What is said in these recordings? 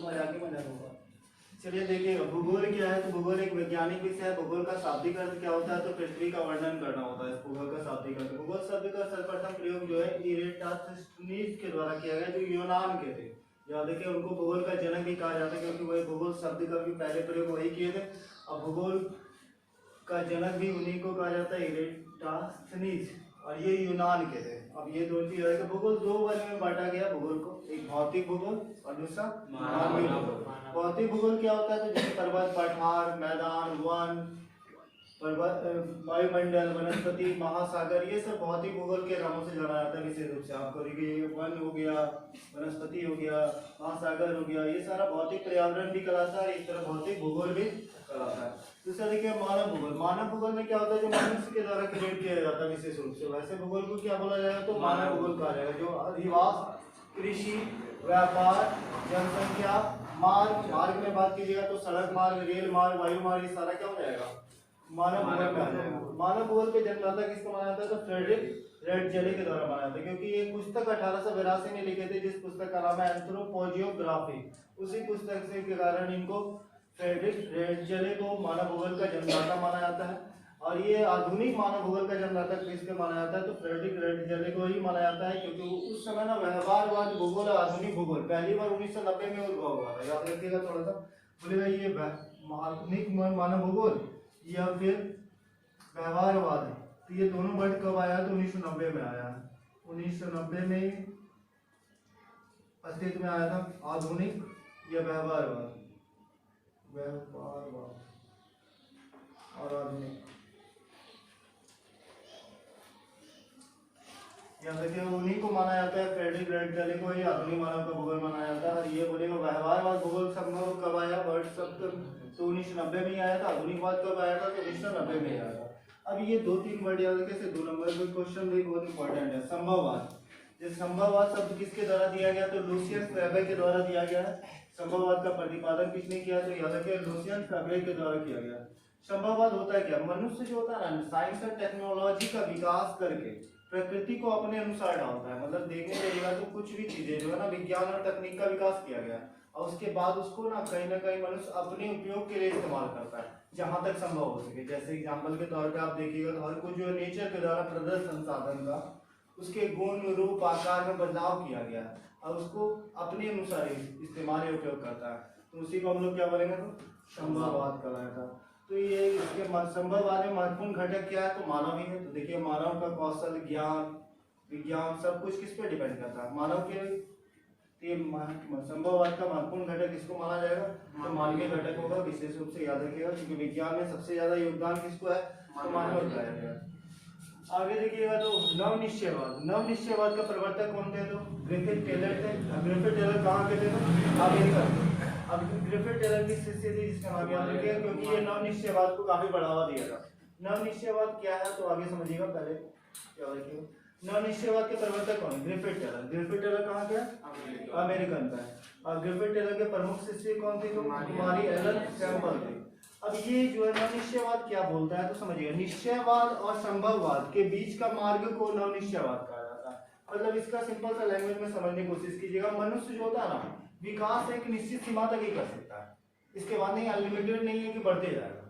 मजाक ही मजाक होगा। चलिए देखिए भूगोल क्या है, तो भूगोल एक वैज्ञानिक विषय है। भूगोल का शाब्दिक अर्थ क्या होता है, तो पृथ्वी का वर्णन करना होता है। भूगोल का शाब्दिक अर्थ, भूगोल शब्द का सर्वप्रथम प्रयोग जो है इरेटास्थनीज के द्वारा किया गया, जो यूनान के थे। याद रखिए उनको भूगोल का जनक भी कहा जाता है, क्योंकि वही भूगोल शब्द का भी पहले प्रयोग वही किए थे। अब भूगोल का जनक भी उन्हीं को कहा जाता है, इरेटास्थनीज, और ये यूनान के थे। अब ये दो चीज है। भूगोल दो वर्ग में बांटा गया भूगोल को, एक भौतिक भूगोल और दूसरा मानवीय भूगोल। भौतिक भूगोल क्या होता है, तो जैसे पर्वत, पठार, मैदान, वन, पर्वत, वायुमंडल, वनस्पति, महासागर, ये सब भौतिक भूगोल के नामों से जाना जाता है विशेष रूप से। आपको देखिए वन हो गया, वनस्पति हो गया, महासागर हो गया, ये सारा भौतिक पर्यावरण भी कहलाता है, एक तरह भौतिक भूगोल भी कहलाता है। दूसरा देखिए मानव भूगोल। मानव भूगोल में क्या होता है, जो मनुष्य के द्वारा क्रिएट किया जाता है विशेष रूप से। वैसे भूगोल को क्या बोला जाएगा, तो मानव भूगोल कहा जाएगा, जो अधिवास, कृषि, व्यापार, जनसंख्या, मार्ग, मार्ग में बात कीजिएगा तो सड़क मार्ग, रेल मार्ग, वायु मार्ग, ये सारा क्या हो जाएगा, मानव भूगोल में आ जाएगा। मानव भूगोल के जन्मदाता किसको माना जाता है, तो फ्रेडरिक रेडजेले के द्वारा माना जाता है, क्योंकि ये पुस्तक 1882 में लिखे थे, जिस पुस्तक का नाम है एंथ्रोपोजियोग्राफी। उसी पुस्तक से के कारण इनको फ्रेडरिक रेडजेले को मानव भूगोल का जन्मदाता माना जाता है। और ये आधुनिक मानव भूगोल का जन्मदाता किसको माना जाता है, तो फ्रेडरिक रेडजेले को ही माना जाता है, क्योंकि उस समय ना व्यवहारवाद भूगोल और आधुनिक भूगोल पहली बार 1990 में उद्भव हुआ था। याद रखिएगा थोड़ा सा, बोलेगा ये आधुनिक मानव भूगोल या फिर व्यवहारवाद है, तो ये दोनों वर्ड कब आया, तो 1990 में आया। 1990 में अस्तित्व में आया था आधुनिक या व्यवहारवाद, व्यवहारवाद और आधुनिक। याद रखिए उन्हीं को माना जाता है, फ्रेडरिक रेडजेले को ही आधुनिक मानव का भूगोल माना जाता है। और ये बोलेगा व्यवहारवाद भूगोल संभव कब आया, वर्ड शब्द तो 1990 में ही आया था। आधुनिकवाद कब आया था, तो 1990 में ही आया था। अब ये दो तीन वर्ड याद रखिए, 2 नंबर का क्वेश्चन भी बहुत इंपॉर्टेंट है। संभववाद, ये संभववाद शब्द किसके द्वारा दिया गया, तो लुसियन फैबे के द्वारा दिया गया है। संभववाद का प्रतिपादन किसने किया, तो याद रखिए लुसियन फैबे के द्वारा किया गया। संभववाद होता है क्या, मनुष्य जो होता है ना, साइंस और टेक्नोलॉजी का विकास करके प्रकृति को अपने अनुसार ढालता है। मतलब देखने जाइएगा तो कुछ भी चीजें जो है ना, विज्ञान और तकनीक का विकास किया गया और उसके बाद उसको ना कहीं ना कहीं मनुष्य अपने उपयोग के लिए इस्तेमाल करता है, जहां तक संभव हो सके। जैसे एग्जांपल के तौर पे आप देखिएगा तो हर कुछ जो नेचर के द्वारा प्रदत्त संसाधन का उसके गुण, रूप, आकार में बदलाव किया गया है और उसको अपने अनुसार इस्तेमाल या उपयोग करता है, तो उसी को हम लोग क्या बोलेंगे, तो संभववाद कहलाता है। तो ये इसके संभववाद में महत्वपूर्ण घटक क्या है, तो मानव ही है। तो देखिए मानव का कौशल, ज्ञान, विज्ञान सब कुछ किस पे डिपेंड करता है, मानव के। संभववाद का महत्वपूर्ण घटक किसको माना जाएगा, तो मानवीय घटक होगा, विशेष रूप से याद रखिएगा, क्योंकि विज्ञान में सबसे ज्यादा योगदान किसको है, तो मानव का है। आगे देखिएगा तो नवनिश्चयवाद। नवनिश्चयवाद का प्रवर्तक कौन थे, तो ग्रिफिथ टेलर थे। ग्रिफिथ टेलर कहाँ के थे, तो अमेरिका। अब ग्रिफिथ टेलर की शिष्य थी, जिसका नाम याद रखिएगा, क्योंकि ये नवनिश्चयवाद को काफी बढ़ावा दिया था। नवनिश्चयवाद क्या है, तो आगे समझिएगा, पहले याद रखिएगा नवनिश्चयवाद के प्रवर्तक कौन है, ग्रिफिथ टेलर। ग्रिफिथ टेलर कहाँ के, अमेरिकन का है। और ग्रिफिथ टेलर के प्रमुख शिष्य कौन थे, तो मारी एलन कैंपबेल थे। अब ये जो है नवनिश्चयवाद क्या बोलता है, तो समझिए निश्चयवाद और संभववाद के बीच का मार्ग को नवनिश्चयवाद कहा जाता है। मतलब इसका सिंपल सा लैंग्वेज में समझने की कोशिश कीजिएगा। मनुष्य जो होता है ना, विकास एक निश्चित सीमा तक ही कर सकता है, इसके बाद नहीं, अनलिमिटेड नहीं है कि बढ़ते जाएगा।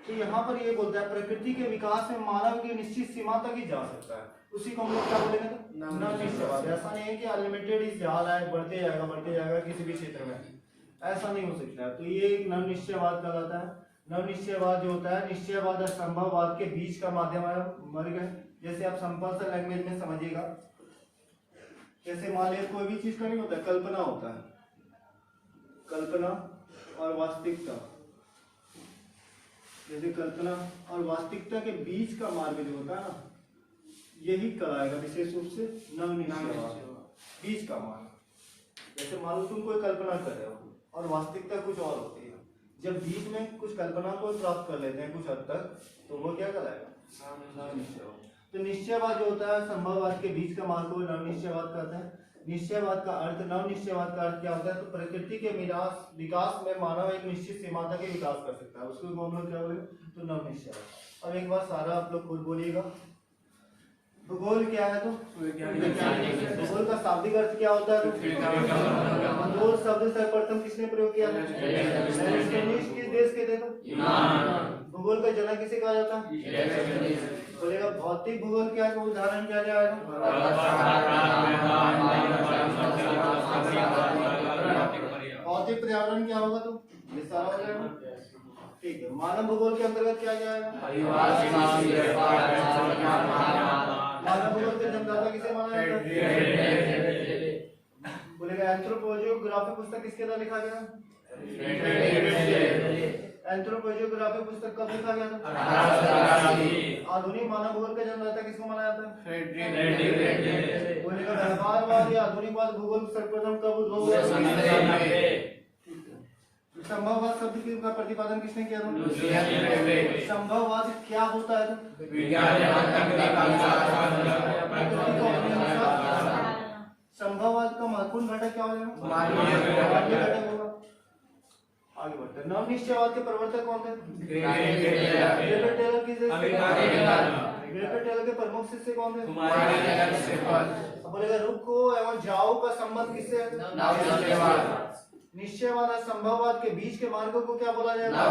तो यहाँ पर ये बोलता है प्रकृति के विकास में मानव की निश्चित सीमा तक ही जा सकता है, उसी को हम लोग क्या बोलेंगे, तो नवनिश्चयवाद। ऐसा नहीं है कि अनलिमिटेड ही जा रहा है, बढ़ते जाएगा किसी भी क्षेत्र में, ऐसा नहीं हो सकता है। तो ये एक नवनिश्चयवाद कहलाता है। नवनिश्चयवाद जो होता है निश्चयवाद और संभववाद के बीच का माध्यम मार्ग है। जैसे आप सिंपल सा लैंग्वेज में समझिएगा, जैसे मान लीजिए कोई भी चीज का नहीं होता, कल्पना होता है, कल्पना और वास्तविकता। जैसे कल्पना और वास्तविकता के बीच का मार्ग जो होता है ना, यही कहलाएगा विशेष रूप से नवनिश्चयवाद, बीच का मार्ग। जैसे मान लो तुम कोई कल्पना कर रहे हो और वास्तविकता कुछ और होती है, जब बीच में कुछ कल्पना को प्राप्त कर लेते हैं कुछ हद तक, तो वो क्या कहलाएगा, नवनिश्चयवाद। तो निश्चयवाद जो होता है संभववाद के बीच का मार्ग को नवनिश्चयवाद कहते हैं। निश्चयवाद का अर्थ, नवनिश्चयवाद का अर्थ क्या होता है, तो प्रकृति के विकास में मानव एक निश्चित सीमा तक ही विकास कर सकता है, उसको हम लोग क्या बोलेंगे, तो नवनिश्चयवाद। अब एक बार सारा आप लोग खुद बोलिएगा, भूगोल क्या है तो वैज्ञानिक। भूगोल का शाब्दिक अर्थ क्या होता है तो भूगोल शब्द सर्वप्रथम किसने प्रयोग किया था? एरिस्टोटेलिस। किस देश के थे तो? भूगोल का जनक किसे कहा जाता है? बोलेगा भौतिक भूगोल क्या है? उदाहरण क्या जाएगा? भौतिक पर्यावरण क्या होगा तो? ये सारा हो जाएगा। ठीक है। मानव भूगोल के अंतर्गत क्या जाएगा? मानव भूगोल के जन्मदाता किसे माना जाता है? बोलेगा एंथ्रोपोजियोग्राफी पुस्तक किसके द्वारा लिखा गया? एंथ्रोपोजियोग्राफी पुस्तक कब लिखा गया था? आधुनिक मानव भूगोल का जन्मदाता किसको माना जाता है? बोलेगा व्यवहारवाद या आधुनिकवाद भूगोल सर्वप्रथम कब उद्भव हुआ? संभववाद शब्द का प्रतिपादन किसने किया था? संभववाद क्या होता है? संभववाद का महत्वपूर्ण घटक क्या होगा? मानवीय घटक होगा। आगे बढ़ते हैं। नवनिश्चयवाद के प्रवर्तक कौन थे? Gregor Taylor. ग्रेगर टेलर के प्रमुख शिष्य कौन थे? बोलेगा रुक को एवं जाओ का संबंध किससे है? निश्चयवाद और संभववाद के बीच के मार्गों को क्या बोला जाएगा?